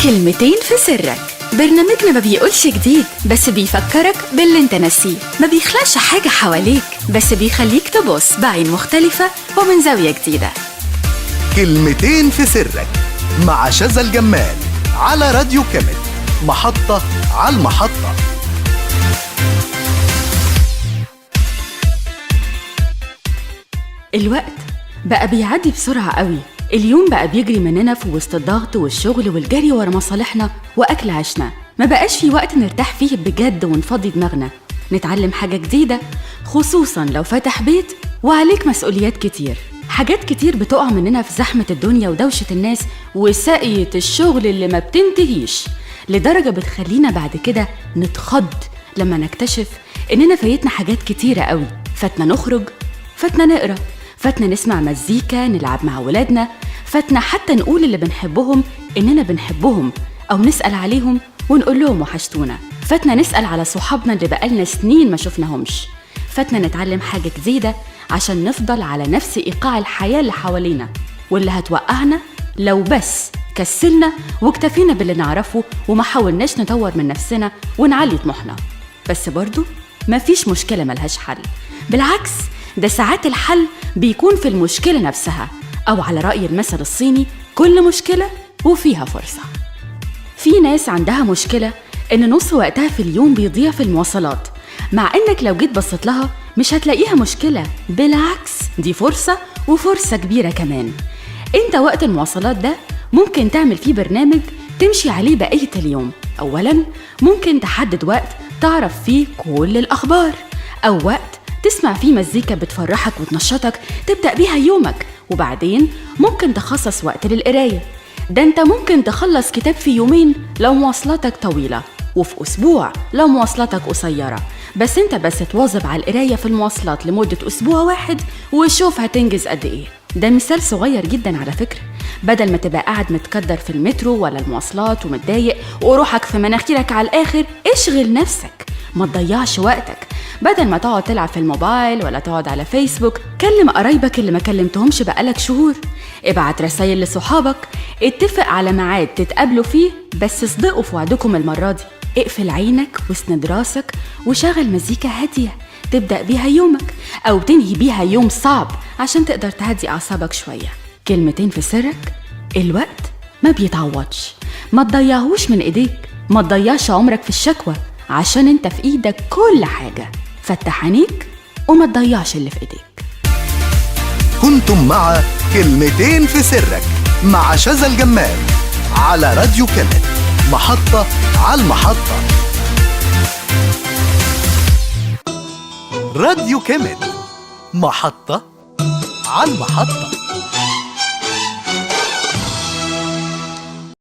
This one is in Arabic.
كلمتين في سرك، برنامجنا ما بيقولش جديد بس بيفكرك باللي انت ناسيه، ما بيخلقش حاجة حواليك بس بيخليك تبص بعين مختلفة ومن زاوية جديدة. كلمتين في سرك مع شذى الجمال على راديو كامل، محطة على المحطة. الوقت بقى بيعدي بسرعة قوي، اليوم بقى بيجري مننا في وسط الضغط والشغل والجري ورا مصالحنا وأكل عيشنا، ما بقاش في وقت نرتاح فيه بجد ونفضي دماغنا نتعلم حاجة جديدة، خصوصاً لو فاتح بيت وعليك مسؤوليات كتير. حاجات كتير بتقع مننا في زحمة الدنيا ودوشة الناس وساقية الشغل اللي ما بتنتهيش، لدرجة بتخلينا بعد كده نتخض لما نكتشف إننا فايتنا حاجات كتيرة قوي. فاتنا نخرج، فاتنا نقرأ، فاتنا نسمع مزيكا، نلعب مع ولادنا، فاتنا حتى نقول اللي بنحبهم إننا بنحبهم، أو نسأل عليهم ونقول لهم وحشتونا، فاتنا نسأل على صحابنا اللي بقالنا سنين ما شفناهمش، فاتنا نتعلم حاجة جديدة عشان نفضل على نفس إيقاع الحياة اللي حوالينا واللي هتوقعنا لو بس كسلنا واكتفينا باللي نعرفه وما حاولناش نطور من نفسنا ونعلي طموحنا. بس برضو مفيش مشكلة ملهاش حل، بالعكس ده ساعات الحل بيكون في المشكلة نفسها، أو على رأي المثل الصيني كل مشكلة وفيها فرصة. في ناس عندها مشكلة إن نص وقتها في اليوم بيضيع في المواصلات، مع إنك لو جيت بصيت لها مش هتلاقيها مشكلة، بالعكس دي فرصة وفرصة كبيرة كمان. انت وقت المواصلات ده ممكن تعمل فيه برنامج تمشي عليه بقية اليوم. أولاً ممكن تحدد وقت تعرف فيه كل الأخبار، أو وقت تسمع فيه مزيكا بتفرحك وتنشطك تبدأ بيها يومك، وبعدين ممكن تخصص وقت للقراية. ده انت ممكن تخلص كتاب في يومين لو مواصلاتك طويلة، وفي أسبوع لو مواصلاتك قصيرة، بس انت بس تواظب على القراية في المواصلات لمدة أسبوع واحد وشوف هتنجز قد ايه. ده مثال صغير جدا على فكرة، بدل ما تبقى قاعد متكدر في المترو ولا المواصلات ومتضايق وروحك في مناخيرك على الآخر، اشغل نفسك، ما تضيعش وقتك، بدل ما تقعد تلعب في الموبايل ولا تقعد على فيسبوك. كلم قرايبك اللي ما كلمتهمش بقالك شهور، ابعت رسائل لصحابك، اتفق على ميعاد تتقابلوا فيه بس اصدقوا في وعدكم المرة دي. اقفل عينك واسند راسك وشغل مزيكا هادية تبدأ بيها يومك أو تنهي بيها يوم صعب عشان تقدر تهدي أعصابك شوية. كلمتين في سرك، الوقت ما بيتعوضش، ما تضيعهوش من إيديك، ما تضيعش عمرك في الشكوى عشان انت في إيدك كل حاجة. فتح عينيك وما تضيعش اللي في إيديك. كنتم مع كلمتين في سرك مع شذى الجمال على راديو كامل، محطة على المحطة. راديو كامل، محطة على المحطة.